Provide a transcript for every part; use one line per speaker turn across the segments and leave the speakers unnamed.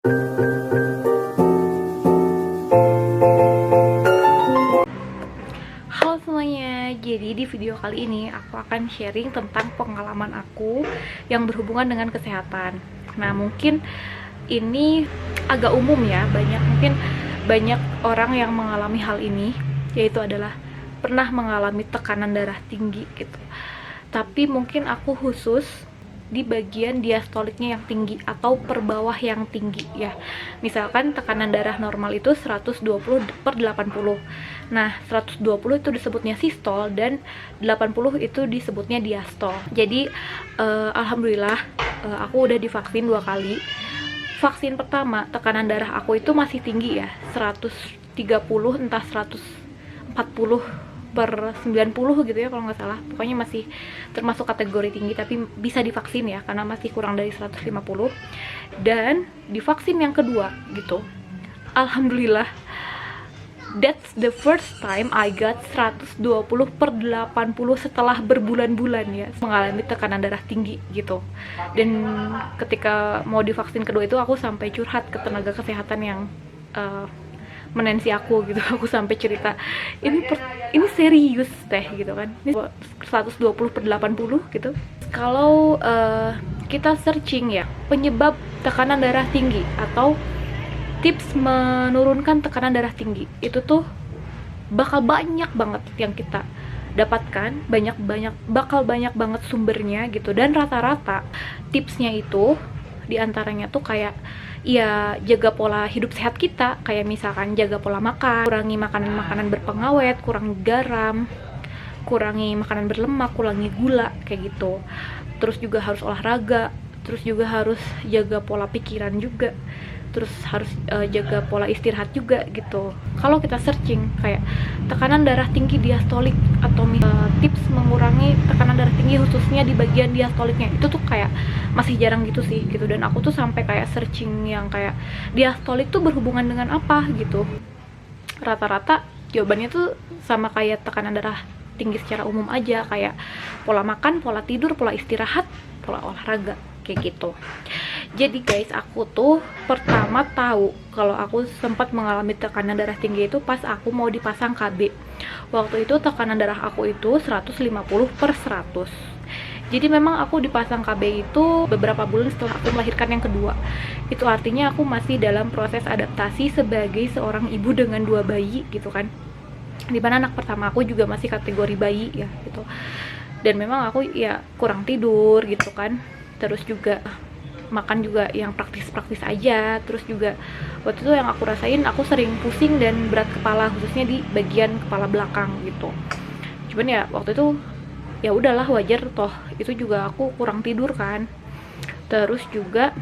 Halo semuanya, jadi di video kali ini aku akan sharing tentang pengalaman aku yang berhubungan dengan kesehatan. Nah, mungkin ini agak umum ya, mungkin banyak orang yang mengalami hal ini, yaitu adalah pernah mengalami tekanan darah tinggi gitu. Tapi mungkin aku khusus di bagian diastoliknya yang tinggi atau per bawah yang tinggi ya. Misalkan tekanan darah normal itu 120/80. Nah, 120 itu disebutnya sistol dan 80 itu disebutnya diastol. Jadi alhamdulillah aku udah divaksin 2 kali. Vaksin pertama tekanan darah aku itu masih tinggi ya, 130 entah 140/90 gitu ya kalau nggak salah. Pokoknya masih termasuk kategori tinggi, tapi bisa divaksin ya karena masih kurang dari 150. Dan divaksin yang kedua gitu, alhamdulillah, that's the first time I got 120/80 setelah berbulan-bulan ya mengalami tekanan darah tinggi gitu. Dan ketika mau divaksin kedua itu aku sampai curhat ke tenaga kesehatan yang menensi aku gitu. Aku sampai cerita, ini serius teh gitu kan, ini 120/80 gitu. Kalau kita searching ya penyebab tekanan darah tinggi atau tips menurunkan tekanan darah tinggi, itu tuh bakal banyak banget yang kita dapatkan, bakal banyak banget sumbernya gitu. Dan rata-rata tipsnya itu diantaranya tuh kayak ya jaga pola hidup sehat kita, kayak misalkan jaga pola makan, kurangi makanan-makanan berpengawet, kurangi garam, kurangi makanan berlemak, kurangi gula kayak gitu. Terus juga harus olahraga, terus juga harus jaga pola pikiran juga, terus harus jaga pola istirahat juga gitu. Kalau kita searching kayak tekanan darah tinggi diastolik atau tips mengurangi tekanan darah tinggi khususnya di bagian diastoliknya, itu tuh kayak masih jarang gitu sih gitu. Dan aku tuh sampai kayak searching yang kayak diastolik tuh berhubungan dengan apa gitu. Rata-rata jawabannya tuh sama kayak tekanan darah tinggi secara umum aja, kayak pola makan, pola tidur, pola istirahat, pola olahraga kayak gitu. Jadi guys, aku tuh pertama tahu kalau aku sempat mengalami tekanan darah tinggi itu pas aku mau dipasang KB. Waktu itu tekanan darah aku itu 150/100. Jadi memang aku dipasang KB itu beberapa bulan setelah aku melahirkan yang kedua. Itu artinya aku masih dalam proses adaptasi sebagai seorang ibu dengan 2 bayi gitu kan. Dimana anak pertama aku juga masih kategori bayi ya gitu. Dan memang aku ya kurang tidur gitu kan. Terus juga makan juga yang praktis-praktis aja. Terus juga waktu itu yang aku rasain, aku sering pusing dan berat kepala, khususnya di bagian kepala belakang gitu. Cuman ya waktu itu ya udahlah, wajar toh itu juga aku kurang tidur kan. Terus juga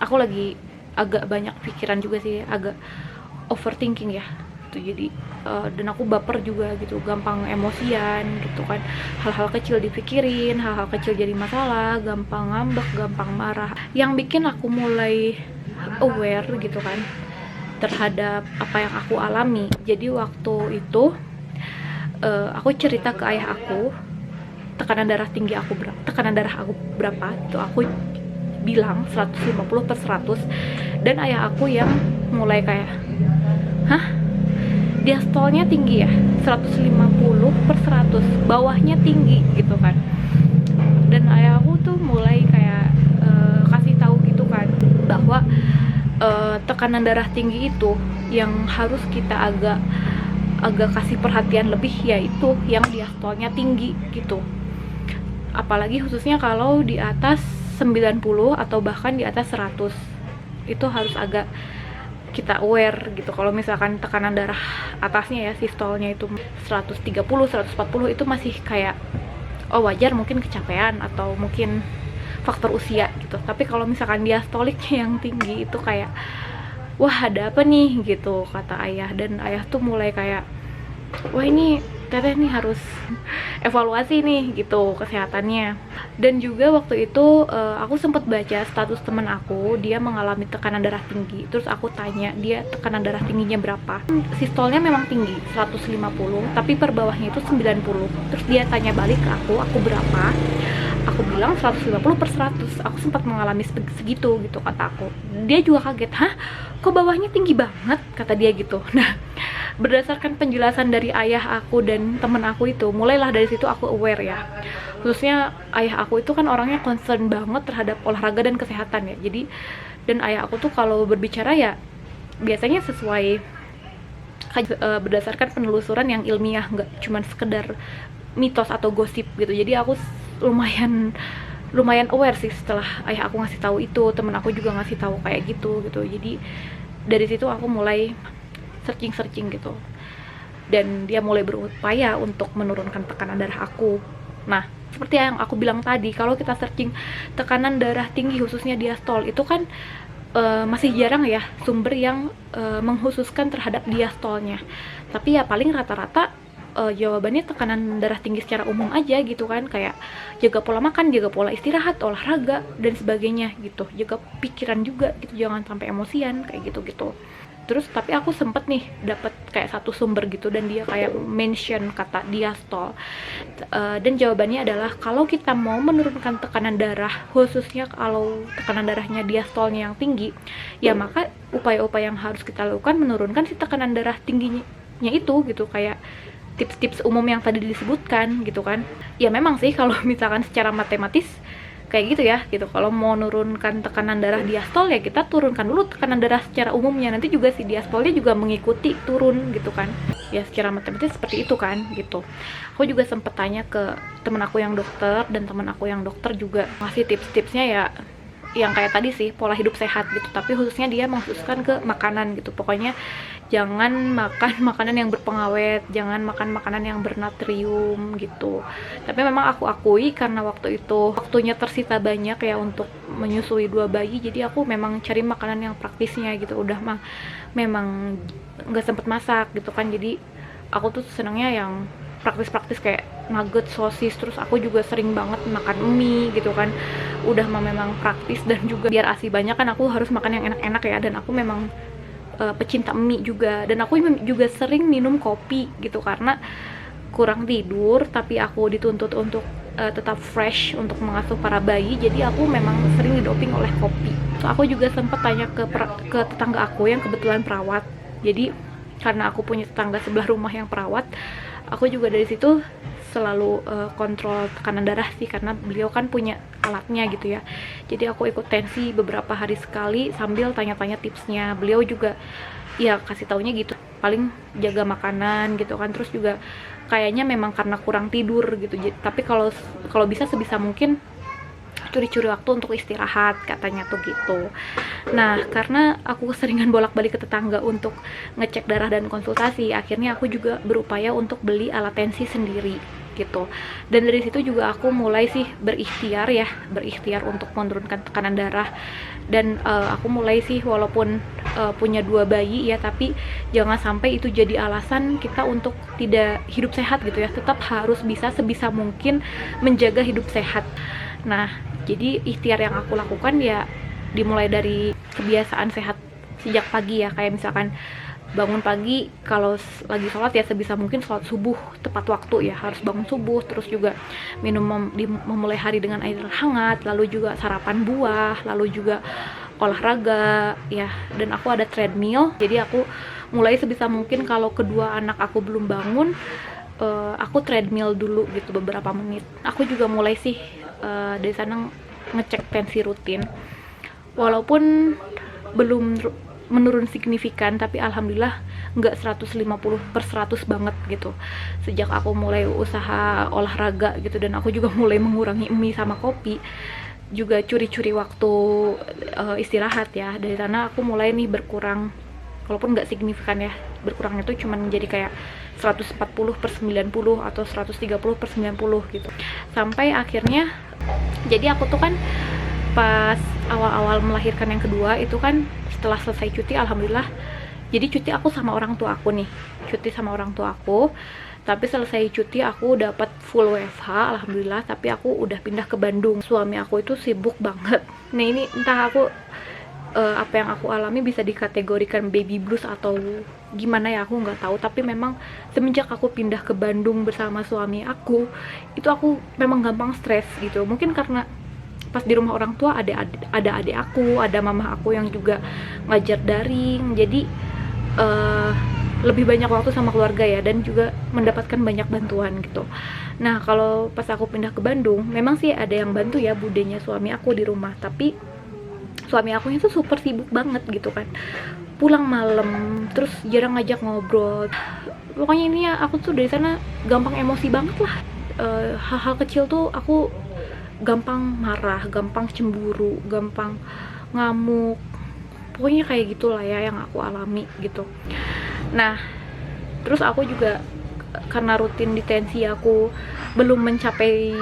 aku lagi agak banyak pikiran juga sih, agak overthinking ya gitu. Jadi dan aku baper juga gitu, gampang emosian gitu kan. Hal-hal kecil dipikirin, hal-hal kecil jadi masalah, gampang ngambek, gampang marah. Yang bikin aku mulai aware gitu kan terhadap apa yang aku alami. Jadi waktu itu aku cerita ke ayah aku tekanan darah aku berapa itu. Aku bilang 150/100 dan ayah aku yang mulai kayak, hah? Diastolnya tinggi ya, 150/100, bawahnya tinggi gitu kan. Dan ayah aku tuh mulai kayak kasih tahu gitu kan bahwa tekanan darah tinggi itu yang harus kita agak kasih perhatian lebih, yaitu yang diastolnya tinggi gitu. Apalagi khususnya kalau di atas 90 atau bahkan di atas 100, itu harus agak kita aware gitu. Kalau misalkan tekanan darah atasnya ya, sistolnya itu 130/140, itu masih kayak oh wajar, mungkin kecapean atau mungkin faktor usia gitu. Tapi kalau misalkan diastoliknya yang tinggi, itu kayak wah ada apa nih gitu kata ayah. Dan ayah tuh mulai kayak, wah ini teteh nih harus evaluasi nih gitu kesehatannya. Dan juga waktu itu aku sempat baca status teman aku, dia mengalami tekanan darah tinggi. Terus aku tanya dia tekanan darah tingginya berapa. Sistolnya memang tinggi 150, tapi per bawahnya itu 90. Terus dia tanya balik ke aku berapa. aku bilang 150/100, aku sempat mengalami segitu gitu, kata aku. Dia juga kaget, hah kok bawahnya tinggi banget, kata dia gitu. Nah, berdasarkan penjelasan dari ayah aku dan temen aku itu, mulailah dari situ aku aware ya, khususnya ayah aku itu kan orangnya concern banget terhadap olahraga dan kesehatan ya. Jadi, dan ayah aku tuh kalau berbicara ya biasanya sesuai berdasarkan penelusuran yang ilmiah, nggak cuman sekedar mitos atau gosip gitu. Jadi aku lumayan aware sih setelah ayah aku ngasih tahu itu, temen aku juga ngasih tahu kayak gitu. Jadi dari situ aku mulai searching gitu, dan dia mulai berupaya untuk menurunkan tekanan darah aku. Nah, seperti yang aku bilang tadi, kalau kita searching tekanan darah tinggi khususnya diastol itu kan masih jarang ya sumber yang mengkhususkan terhadap diastolnya. Tapi ya paling rata-rata jawabannya tekanan darah tinggi secara umum aja gitu kan, kayak jaga pola makan, jaga pola istirahat, olahraga dan sebagainya gitu, jaga pikiran juga gitu, jangan sampai emosian kayak gitu. Terus tapi aku sempet nih dapet kayak satu sumber gitu, dan dia kayak mention kata diastol, dan jawabannya adalah kalau kita mau menurunkan tekanan darah, khususnya kalau tekanan darahnya diastolnya yang tinggi, ya maka upaya-upaya yang harus kita lakukan menurunkan si tekanan darah tingginya itu gitu, kayak tips-tips umum yang tadi disebutkan gitu kan. Ya memang sih kalau misalkan secara matematis kayak gitu ya gitu, kalau mau menurunkan tekanan darah diastol ya kita turunkan dulu tekanan darah secara umumnya, nanti juga si diastolnya juga mengikuti turun gitu kan. Ya secara matematis seperti itu kan gitu. Aku juga sempet tanya ke temen aku yang dokter, dan temen aku yang dokter juga ngasih tips-tipsnya ya yang kayak tadi sih, pola hidup sehat gitu, tapi khususnya dia mengkhususkan ke makanan gitu. Pokoknya jangan makan makanan yang berpengawet, jangan makan makanan yang bernatrium gitu. Tapi memang aku akui karena waktu itu waktunya tersita banyak ya untuk menyusui 2 bayi, jadi aku memang cari makanan yang praktisnya gitu. Udah mah memang nggak sempet masak gitu kan, jadi aku tuh senangnya yang praktis-praktis kayak nugget, sosis. Terus aku juga sering banget makan mie gitu kan, udah mah memang praktis, dan juga biar ASI banyak kan aku harus makan yang enak-enak ya, dan aku memang pecinta mie juga. Dan aku juga sering minum kopi gitu karena kurang tidur, tapi aku dituntut untuk tetap fresh untuk mengasuh para bayi, jadi aku memang sering didoping oleh kopi. So, aku juga sempat tanya ke tetangga aku yang kebetulan perawat. Jadi karena aku punya tetangga sebelah rumah yang perawat, aku juga dari situ selalu kontrol tekanan darah sih, karena beliau kan punya alatnya gitu ya. Jadi aku ikut tensi beberapa hari sekali sambil tanya-tanya tipsnya. Beliau juga ya kasih taunya gitu, paling jaga makanan gitu kan. Terus juga kayaknya memang karena kurang tidur gitu, tapi kalau bisa sebisa mungkin curi-curi waktu untuk istirahat, katanya tuh gitu. Nah, karena aku keseringan bolak-balik ke tetangga untuk ngecek darah dan konsultasi, akhirnya aku juga berupaya untuk beli alat tensi sendiri gitu. Dan dari situ juga aku mulai sih berikhtiar untuk menurunkan tekanan darah. Dan aku mulai sih walaupun punya 2 bayi ya, tapi jangan sampai itu jadi alasan kita untuk tidak hidup sehat gitu ya. Tetap harus bisa sebisa mungkin menjaga hidup sehat. Nah, jadi ikhtiar yang aku lakukan ya dimulai dari kebiasaan sehat sejak pagi ya, kayak misalkan bangun pagi, kalau lagi sholat ya sebisa mungkin sholat subuh tepat waktu ya, harus bangun subuh. Terus juga memulai hari dengan air hangat, lalu juga sarapan buah, lalu juga olahraga ya. Dan aku ada treadmill, jadi aku mulai sebisa mungkin kalau kedua anak aku belum bangun, aku treadmill dulu gitu beberapa menit. Aku juga mulai sih dari sana ngecek tensi rutin, walaupun belum menurun signifikan, tapi alhamdulillah nggak 150/100 banget gitu sejak aku mulai usaha olahraga gitu. Dan aku juga mulai mengurangi mie sama kopi, juga curi-curi waktu istirahat ya. Dari sana aku mulai nih berkurang, walaupun nggak signifikan ya, berkurangnya tuh cuman jadi kayak 140/90 atau 130/90 gitu, sampai akhirnya jadi aku tuh kan pas awal-awal melahirkan yang kedua itu kan, setelah selesai cuti alhamdulillah, jadi cuti aku sama orang tua aku nih, tapi selesai cuti aku dapat full WFH alhamdulillah, tapi aku udah pindah ke Bandung. Suami aku itu sibuk banget. Nah ini entah aku apa yang aku alami bisa dikategorikan baby blues atau gimana ya, aku nggak tahu. Tapi memang semenjak aku pindah ke Bandung bersama suami aku, itu aku memang gampang stres gitu. Mungkin karena pas di rumah orang tua ada adik aku, ada mama aku yang juga ngajar daring, jadi lebih banyak waktu sama keluarga ya, dan juga mendapatkan banyak bantuan gitu. Nah kalau pas aku pindah ke Bandung, memang sih ada yang bantu ya, budenya suami aku di rumah, tapi suami aku itu super sibuk banget gitu kan, pulang malam, terus jarang ngajak ngobrol. Pokoknya ini ya, aku tuh dari sana gampang emosi banget lah. Hal-hal kecil tuh aku gampang marah, gampang cemburu, gampang ngamuk. Pokoknya kayak gitulah ya yang aku alami gitu. Nah, terus aku juga karena rutin di tensi aku belum mencapai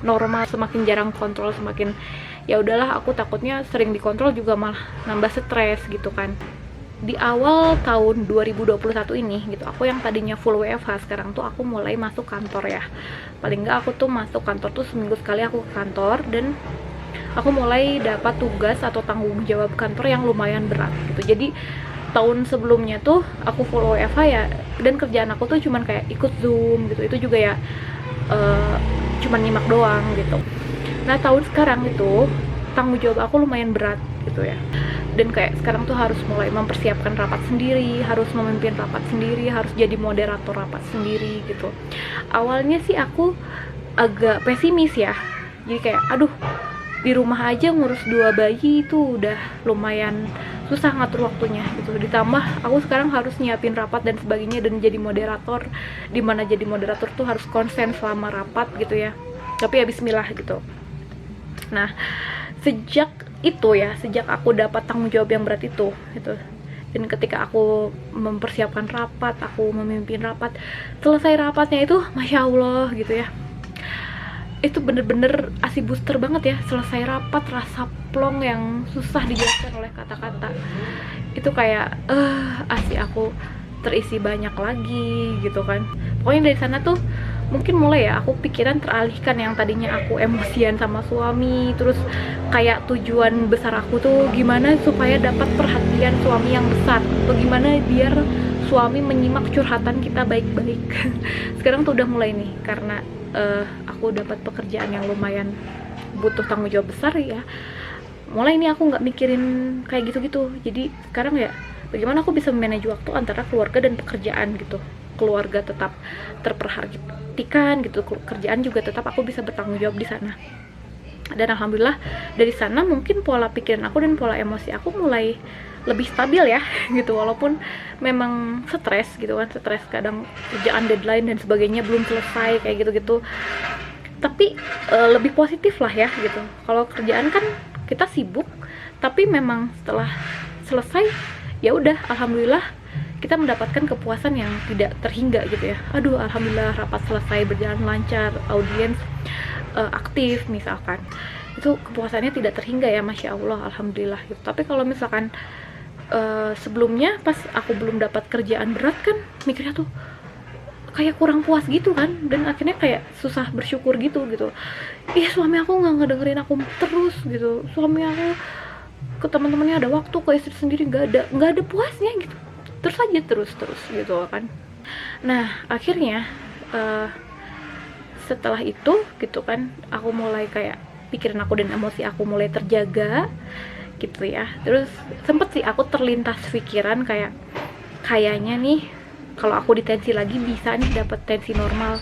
normal, semakin jarang kontrol, semakin ya udahlah, aku takutnya sering dikontrol juga malah nambah stres gitu kan. Di awal tahun 2021 ini gitu, aku yang tadinya full WFH, sekarang tuh aku mulai masuk kantor ya. Paling nggak aku tuh masuk kantor tuh seminggu sekali aku ke kantor, dan aku mulai dapat tugas atau tanggung jawab kantor yang lumayan berat gitu. Jadi tahun sebelumnya tuh aku full WFH ya, dan kerjaan aku tuh cuman kayak ikut Zoom gitu, itu juga ya cuman nyimak doang gitu. Nah tahun sekarang itu tanggung jawab aku lumayan berat gitu ya, dan kayak sekarang tuh harus mulai mempersiapkan rapat sendiri, harus memimpin rapat sendiri, harus jadi moderator rapat sendiri gitu. Awalnya sih aku agak pesimis ya, jadi kayak aduh, di rumah aja ngurus 2 bayi itu udah lumayan susah ngatur waktunya gitu, ditambah aku sekarang harus nyiapin rapat dan sebagainya, dan jadi moderator, dimana jadi moderator tuh harus konsen selama rapat gitu ya. Tapi ya bismillah gitu. Nah sejak itu ya, sejak aku dapat tanggung jawab yang berat itu gitu, dan ketika aku mempersiapkan rapat, aku memimpin rapat, selesai rapatnya itu masya Allah gitu ya, itu bener-bener asi booster banget ya. Selesai rapat, rasa plong yang susah dijelaskan oleh kata-kata itu kayak asi aku terisi banyak lagi gitu kan. Pokoknya dari sana tuh mungkin mulai ya aku pikiran teralihkan, yang tadinya aku emosian sama suami, terus kayak tujuan besar aku tuh gimana supaya dapat perhatian suami yang besar, atau gimana biar suami menyimak curhatan kita baik-baik. Sekarang tuh udah mulai nih, karena aku dapat pekerjaan yang lumayan butuh tanggung jawab besar ya, mulai ini aku nggak mikirin kayak gitu-gitu. Jadi sekarang ya bagaimana aku bisa manage waktu antara keluarga dan pekerjaan gitu. Keluarga tetap terperhatikan gitu, kerjaan juga tetap aku bisa bertanggung jawab di sana. Dan alhamdulillah dari sana mungkin pola pikiran aku dan pola emosi aku mulai lebih stabil ya gitu, walaupun memang stres gitu kan, stres kadang kerjaan deadline dan sebagainya belum selesai kayak gitu-gitu, tapi lebih positif lah ya gitu. Kalau kerjaan kan kita sibuk, tapi memang setelah selesai ya udah alhamdulillah kita mendapatkan kepuasan yang tidak terhingga gitu ya. Aduh alhamdulillah rapat selesai berjalan lancar, audiens aktif misalkan, itu kepuasannya tidak terhingga ya, masya Allah alhamdulillah gitu. Tapi kalau misalkan sebelumnya pas aku belum dapat kerjaan berat kan, mikirnya tuh kayak kurang puas gitu kan, dan akhirnya kayak susah bersyukur gitu. Ih suami aku nggak ngedengerin aku terus gitu, suami aku ke teman-temannya ada waktu, ke istri sendiri nggak ada puasnya gitu, terus gitu kan. Nah akhirnya setelah itu gitu kan, aku mulai kayak pikiran aku dan emosi aku mulai terjaga gitu ya. Terus sempet sih aku terlintas pikiran kayak kayaknya nih kalau aku ditensi lagi bisa nih dapat tensi normal.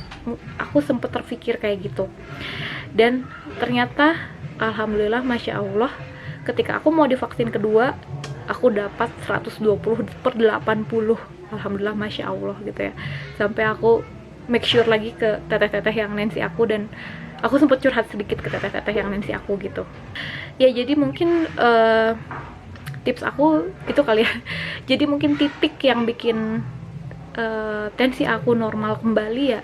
Aku sempet terpikir kayak gitu, dan ternyata alhamdulillah masya Allah ketika aku mau divaksin kedua aku dapat 120/80, alhamdulillah masya Allah gitu ya. Sampai aku make sure lagi ke teteh-teteh yang nensi aku, dan aku sempat curhat sedikit ke teteh-teteh yang nensi aku gitu ya. Jadi mungkin tips aku itu kali ya. Jadi mungkin titik yang bikin tensi aku normal kembali ya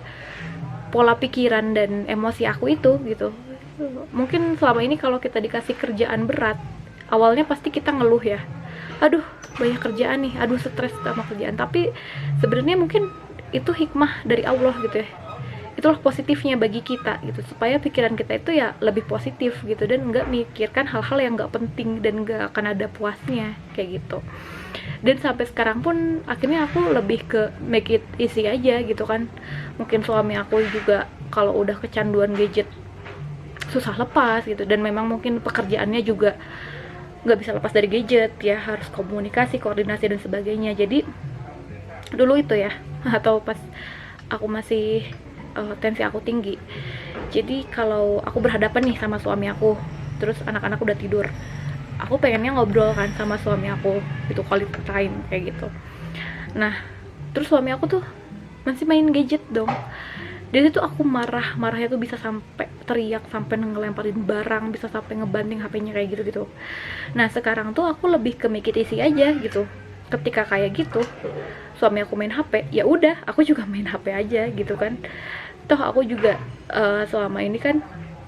pola pikiran dan emosi aku itu gitu. Mungkin selama ini kalau kita dikasih kerjaan berat, awalnya pasti kita ngeluh ya, aduh banyak kerjaan nih, aduh stres sama kerjaan. Tapi sebenarnya mungkin itu hikmah dari Allah gitu ya. itulah positifnya bagi kita gitu, supaya pikiran kita itu ya lebih positif gitu, dan nggak mikirkan hal-hal yang nggak penting dan nggak akan ada puasnya kayak gitu. Dan sampai sekarang pun akhirnya aku lebih ke make it easy aja gitu kan. Mungkin suami aku juga kalau udah kecanduan gadget susah lepas gitu, dan memang mungkin pekerjaannya juga nggak bisa lepas dari gadget ya, harus komunikasi, koordinasi dan sebagainya. Jadi dulu itu ya, atau pas aku masih tensi aku tinggi, jadi kalau aku berhadapan nih sama suami aku, terus anak-anak udah tidur, aku pengennya ngobrol kan sama suami aku, itu quality time kayak gitu. Nah terus suami aku tuh masih main gadget dong. Dari situ aku marahnya tuh bisa sampai teriak, sampai ngelemparin barang, bisa sampai ngebanting HP-nya kayak gitu. Nah sekarang tuh aku lebih ke make it easy aja gitu. Ketika kayak gitu suami aku main HP, ya udah aku juga main HP aja gitu kan. Toh aku juga selama ini kan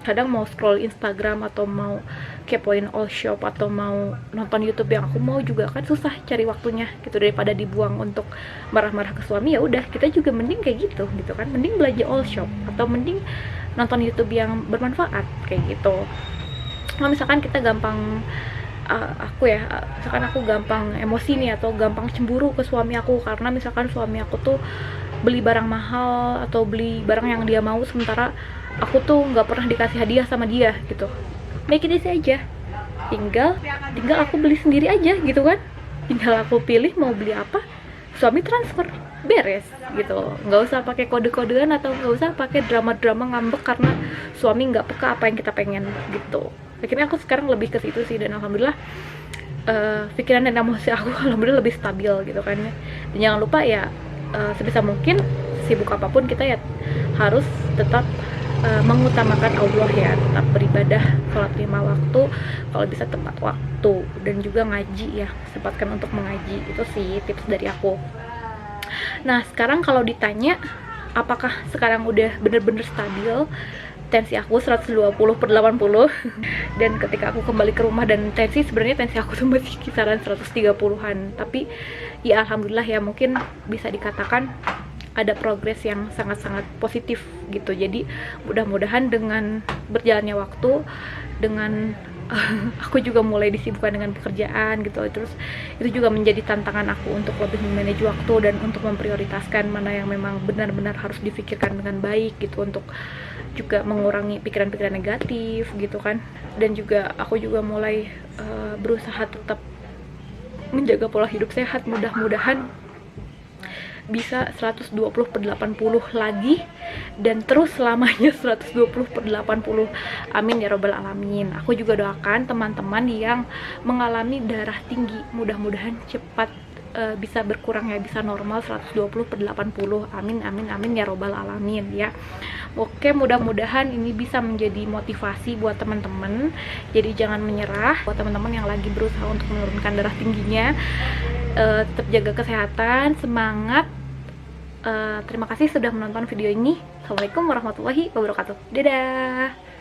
kadang mau scroll Instagram atau mau kepoin all shop atau mau nonton YouTube yang aku mau juga kan susah cari waktunya gitu, daripada dibuang untuk marah-marah ke suami. Ya udah kita juga mending kayak gitu kan, mending belanja all shop atau mending nonton YouTube yang bermanfaat kayak gitu. Kalau misalkan kita gampang misalkan aku gampang emosi nih atau gampang cemburu ke suami aku karena misalkan suami aku tuh beli barang mahal atau beli barang yang dia mau, sementara aku tuh nggak pernah dikasih hadiah sama dia gitu. Make it easy aja, tinggal aku beli sendiri aja gitu kan, tinggal aku pilih mau beli apa, suami transfer, beres gitu. Nggak usah pakai kode-kodean atau nggak usah pakai drama-drama ngambek karena suami nggak peka apa yang kita pengen gitu. Akhirnya aku sekarang lebih ke situ sih, dan alhamdulillah pikiran dan emosi aku alhamdulillah lebih stabil gitu kan ya. Dan jangan lupa ya, sebisa mungkin sibuk apapun kita ya harus tetap mengutamakan Allah ya, tetap beribadah, sholat 5 waktu, kalau bisa tepat waktu, dan juga ngaji ya, sempatkan untuk mengaji. Itu sih tips dari aku. Nah sekarang kalau ditanya apakah sekarang udah bener-bener stabil, tensi aku 120/80 dan ketika aku kembali ke rumah dan sebenarnya tensi aku tuh masih kisaran 130-an, tapi ya alhamdulillah ya, mungkin bisa dikatakan ada progres yang sangat-sangat positif gitu. Jadi mudah-mudahan dengan berjalannya waktu, dengan aku juga mulai disibukkan dengan pekerjaan gitu, terus itu juga menjadi tantangan aku untuk lebih memanage waktu dan untuk memprioritaskan mana yang memang benar-benar harus difikirkan dengan baik gitu, untuk juga mengurangi pikiran-pikiran negatif gitu kan. Dan juga aku juga mulai berusaha tetap menjaga pola hidup sehat, mudah-mudahan bisa 120/80 lagi dan terus selamanya 120/80. Amin ya robbal alamin. Aku juga doakan teman-teman yang mengalami darah tinggi mudah-mudahan cepat bisa berkurang ya, bisa normal 120/80. Amin amin amin ya robbal alamin ya. Oke, mudah-mudahan ini bisa menjadi motivasi buat teman-teman. Jadi jangan menyerah. Buat teman-teman yang lagi berusaha untuk menurunkan darah tingginya, tetap jaga kesehatan, semangat. Terima kasih sudah menonton video ini. Assalamualaikum warahmatullahi wabarakatuh. Dadah.